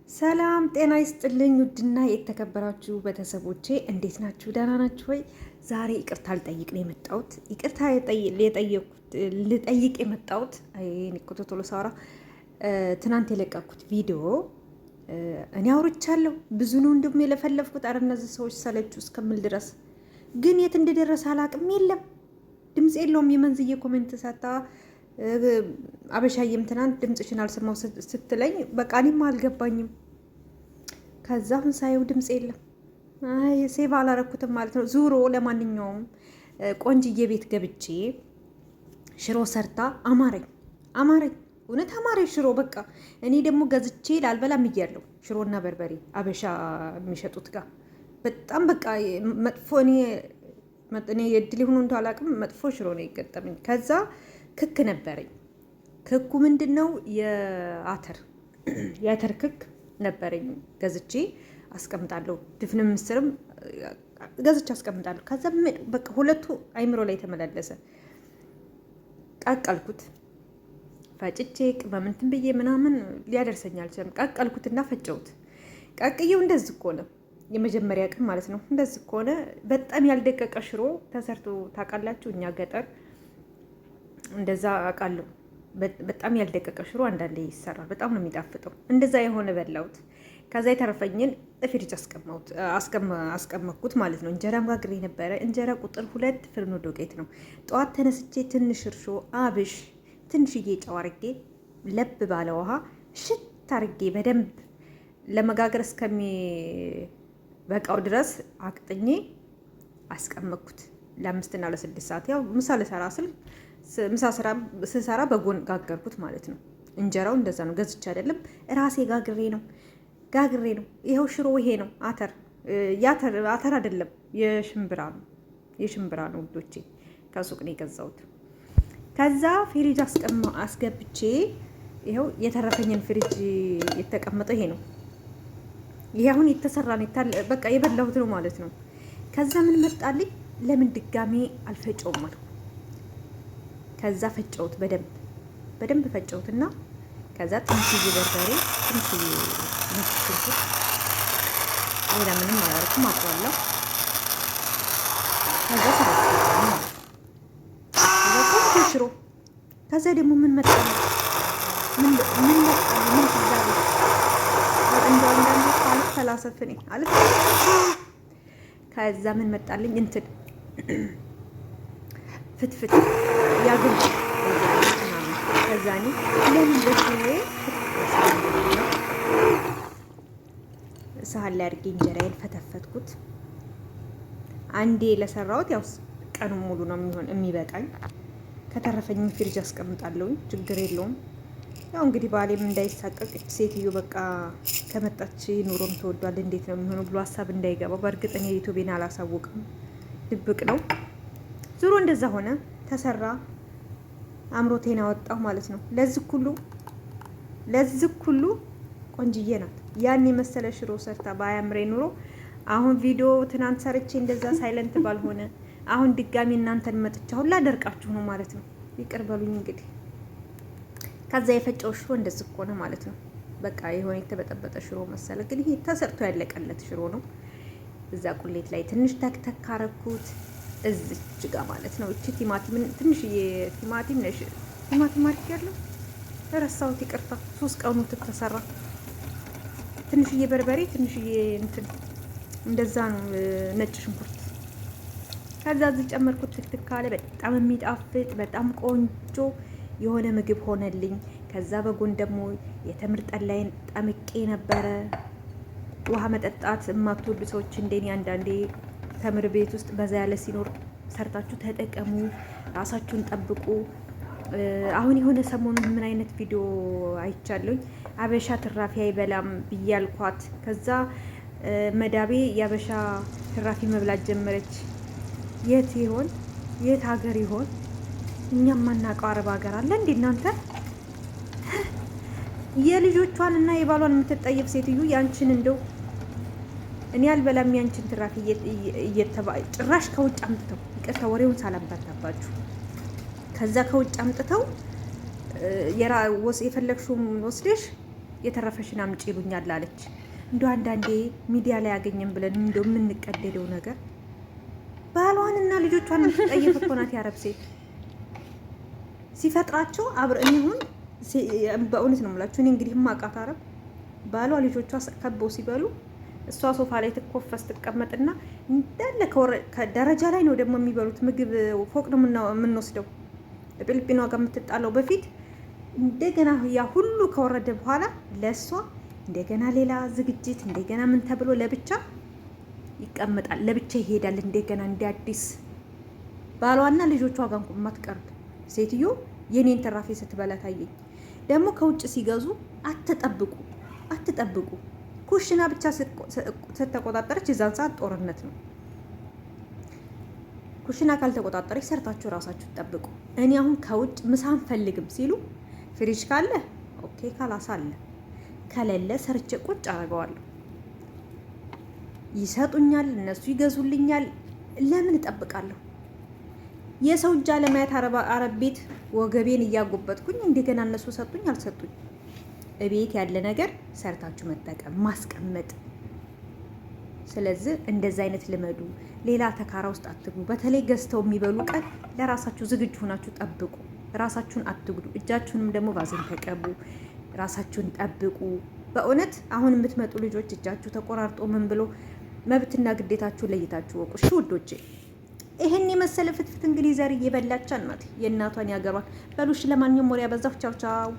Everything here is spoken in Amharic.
ሰላም ጤና ይስጥልኝ። ውድና የተከበራችሁ ቤተሰቦቼ እንዴት ናችሁ? ደህና ናችሁ ወይ? ዛሬ ይቅርታ ልጠይቅ ነው የመጣሁት። ይቅርታ ልጠይቅ የመጣሁት እኔ እኮ ቶሎ ሳወራ ትናንት የለቀኩት ቪዲዮ እኔ አውርቻለሁ። ብዙ ነው እንደውም የለፈለፍኩት። ኧረ እነዚህ ሰዎች ሰለችው እስከምል ድረስ ግን የት እንደደረሰ አላውቅም። የለም ድምፅ የለውም። የመንዝዬ ኮሜንት ሰታ አበሻዬም ትናንት ድምፅሽን አልሰማው ስትለኝ በቃ እኔም አልገባኝም። ከዛ አሁን ሳየው ድምፅ የለም። አይ ሴቭ አላረኩትም ማለት ነው። ዙሮ ለማንኛውም ቆንጅዬ ቤት ገብቼ ሽሮ ሰርታ አማረኝ እውነት አማረኝ ሽሮ። በቃ እኔ ደግሞ ገዝቼ ላልበላም እያለሁ ሽሮና በርበሬ አበሻ የሚሸጡት ጋር በጣም በቃ መጥፎ እኔ የድል ሆኖ እንደው አላውቅም። መጥፎ ሽሮ ነው የገጠመኝ። ከዛ ክክ ነበረኝ። ክኩ ምንድን ነው? የአተር ክክ ነበረኝ። ገዝቼ አስቀምጣለሁ። ድፍን ምስርም ገዝቼ አስቀምጣለሁ። ከዛ በቃ ሁለቱ አይምሮ ላይ ተመላለሰ። ቀቀልኩት፣ ፈጭቼ ቅመምንትን ብዬ ምናምን ሊያደርሰኝ አልችልም። ቀቀልኩትና ፈጨሁት። ቀቅየው እንደዚህ እኮ ነው የመጀመሪያ ቀን ማለት ነው። እንደዚህ ከሆነ በጣም ያልደቀቀ ሽሮ ተሰርቶ ታውቃላችሁ? እኛ ገጠር እንደዛ አውቃለሁ። በጣም ያልደቀቀ ሽሮ አንዳንዴ ይሰራል። በጣም ነው የሚጣፍጠው። እንደዛ የሆነ በላሁት። ከዛ የተረፈኝን ፍሪጅ አስቀመጥኩት ማለት ነው። እንጀራ ጋግሬ ነበረ። እንጀራ ቁጥር 2 ፍርኖ ዱቄት ነው። ጠዋት ተነስቼ ትንሽ እርሾ፣ አብሽ፣ ትንሽዬ ጨው አርጌ ለብ ባለ ውሃ ሽት አርጌ በደንብ ለመጋገር እስከሚበቃው ድረስ አቅጥኜ አስቀመጥኩት ለ5 እና ለ6 ሰዓት። ያው ምሳ ልሰራ ስል ስሰራ በጎን ጋገርኩት ማለት ነው። እንጀራው እንደዛ ነው። ገዝቼ አይደለም ራሴ ጋግሬ ነው። ይኸው ሽሮ ይሄ ነው። አተር አይደለም የሽምብራ ነው ውዶቼ። ከሱቅ ነው የገዛሁት። ከዛ ፍሪጅ አስገብቼ ይኸው የተረፈኝን ፍሪጅ የተቀመጠው ይሄ ነው። ይሄ አሁን የተሰራ ነው። በቃ የበላሁት ነው ማለት ነው። ከዛ ምን መጣልኝ? ለምን ድጋሜ አልፈጨውም አልኩ። ከዛ ፈጨሁት፣ በደንብ ፈጨሁትና ከዛ ትንሽዬ በርበሬ፣ ትንሽዬ ነጭ ሽንኩርት፣ ሌላ ምንም አላደረኩም። አጥዋለሁ። ከዛ ቆንጆ ሽሮ። ከዛ ደግሞ ምን መጣልኝ? ምን ትዛሬ እንደው አንዳንዴ አልፈላሰፍኔ አልፍ። ከዛ ምን መጣልኝ? እንትን ፍትፍት ያግል ከዛኔ ለምን በሽኔ ሳህን ላይ አድርጌ እንጀራዬን ፈተፈትኩት። አንዴ ለሰራሁት ያው ቀኑን ሙሉ ነው የሚበቃኝ። ከተረፈኝ ፍሪጅ አስቀምጣለሁ፣ ችግር የለውም። ያው እንግዲህ ባሌም እንዳይሳቀቅ ሴትዮ በቃ ከመጣች ኑሮም ተወዷል እንዴት ነው የሚሆነው ብሎ ሀሳብ እንዳይገባው። በእርግጥ እኔ ዩቲዩቤን አላሳወቅም፣ ድብቅ ነው። ዙሮ እንደዛ ሆነ፣ ተሰራ። አምሮቴን አወጣሁ ማለት ነው። ለዚህ ሁሉ ቆንጅዬ ናት። ያን የመሰለ ሽሮ ሰርታ ባያምሬ ኑሮ አሁን ቪዲዮ ትናንት ሰርቼ እንደዛ ሳይለንት ባልሆነ። አሁን ድጋሚ እናንተን መጥቻ ሁላ ደርቃችሁ ነው ማለት ነው። ይቅር በሉኝ እንግዲህ። ከዛ የፈጨው ሽሮ እንደዚህ ሆነ ማለት ነው። በቃ የሆነ የተበጠበጠ ሽሮ መሰለ፣ ግን ይሄ ተሰርቶ ያለቀለት ሽሮ ነው። እዛ ቁሌት ላይ ትንሽ ተክተክ አረኩት እዚች ጋር ማለት ነው። እቺ ቲማቲም ትንሽዬ ቲማቲም አድርጌ ያለው ረሳሁት፣ ይቅርታ። 3 ቀኑ ተሰራ። ትንሽዬ በርበሬ፣ ትንሽዬ እንትን እንደዛ ነው፣ ነጭ ሽንኩርት። ከዛ እዚህ ጨመርኩት። ትክትክ ካለ በጣም የሚጣፍጥ በጣም ቆንጆ የሆነ ምግብ ሆነልኝ። ከዛ በጎን ደግሞ የተምር ጠላይን ጠምቄ ነበረ። ውሃ መጠጣት የማትወዱ ሰዎች እንደኔ አንዳንዴ ተምር ቤት ውስጥ በዛ ያለ ሲኖር ሰርታችሁ ተጠቀሙ፣ ራሳችሁን ጠብቁ። አሁን የሆነ ሰሞኑን ምን አይነት ቪዲዮ አይቻለሁኝ፣ አበሻ ትራፊ አይበላም ብያልኳት። ከዛ መዳቤ የአበሻ ትራፊ መብላት ጀመረች። የት ሀገር ይሆን? እኛም ማናውቀው አረብ ሀገር አለ እንዴ እናንተ? የልጆቿን እና የባሏን የምትጠየፍ ሴትዮ ያንቺን እንደው እኔ አልበላም ያንቺን ትራፊ ጭራሽ ከውጭ አምጥተው፣ ይቅርታ ወሬውን ሳላምታታባችሁ፣ ከዛ ከውጭ አምጥተው የፈለግሽውን ወስደሽ የተረፈሽን አምጪ ይሉኛል አለች። እንደው አንዳንዴ ሚዲያ ላይ ያገኘን ብለን እንደው የምንቀደደው ነገር ባሏንና ልጆቿን የምትጠየፍ እኮ ናት። ያረብ ሴት ሲፈጥራቸው አብረን ይሁን በእውነት ነው የምላችሁ። እኔ እንግዲህ ማቃት አረብ ባሏ ልጆቿ ከበው ሲበሉ እሷ ሶፋ ላይ ትኮፈስ ትቀመጥና እንዳለ ከደረጃ ላይ ነው ደግሞ የሚበሉት። ምግብ ፎቅ ነው የምንወስደው። ፊሊፒኗ ጋር የምትጣለው በፊት እንደገና ያ ሁሉ ከወረደ በኋላ ለእሷ እንደገና ሌላ ዝግጅት እንደገና ምን ተብሎ ለብቻ ይቀመጣል፣ ለብቻ ይሄዳል። እንደገና እንደ አዲስ ባሏና ልጆቿ ጋር እንኳን የማትቀርብ ሴትዮ የኔን ተራፊ ስትበላ ታየኝ። ደግሞ ከውጭ ሲገዙ አትጠብቁ። ኩሽና ብቻ ስትተቆጣጠረች የዛን ሰዓት ጦርነት ነው። ኩሽና ካልተቆጣጠረች ሰርታችሁ ራሳችሁ ጠብቁ። እኔ አሁን ከውጭ ምሳ አንፈልግም ሲሉ ፍሪጅ ካለ ኦኬ፣ ካላሳ አለ፣ ከሌለ ሰርቼ ቁጭ አደርገዋለሁ። ይሰጡኛል፣ እነሱ ይገዙልኛል። ለምን እጠብቃለሁ? የሰው እጅ አለማየት አረብ ቤት ወገቤን እያጎበጥኩኝ እንደገና እነሱ ሰጡኝ አልሰጡኝ። እቤት ያለ ነገር ሰርታችሁ መጠቀም ማስቀመጥ። ስለዚህ እንደዛ አይነት ልመዱ። ሌላ ተካራ ውስጥ አትግቡ። በተለይ ገዝተው የሚበሉ ቀን ለራሳችሁ ዝግጁ ሆናችሁ ጠብቁ። ራሳችሁን አትጉዱ። እጃችሁንም ደግሞ ባዘን ተቀቡ። ራሳችሁን ጠብቁ። በእውነት አሁን የምትመጡ ልጆች እጃችሁ ተቆራርጦ ምን ብሎ መብትና ግዴታችሁ ለይታችሁ ወቁ። እሺ ውዶቼ፣ ይሄን የመሰለ ፍትፍት እንግዲህ ዘር እየበላች ናት። የእናቷን ያገሯል። በሉሽ። ለማንኛውም ወሬ ያበዛሁ። ቻው ቻው።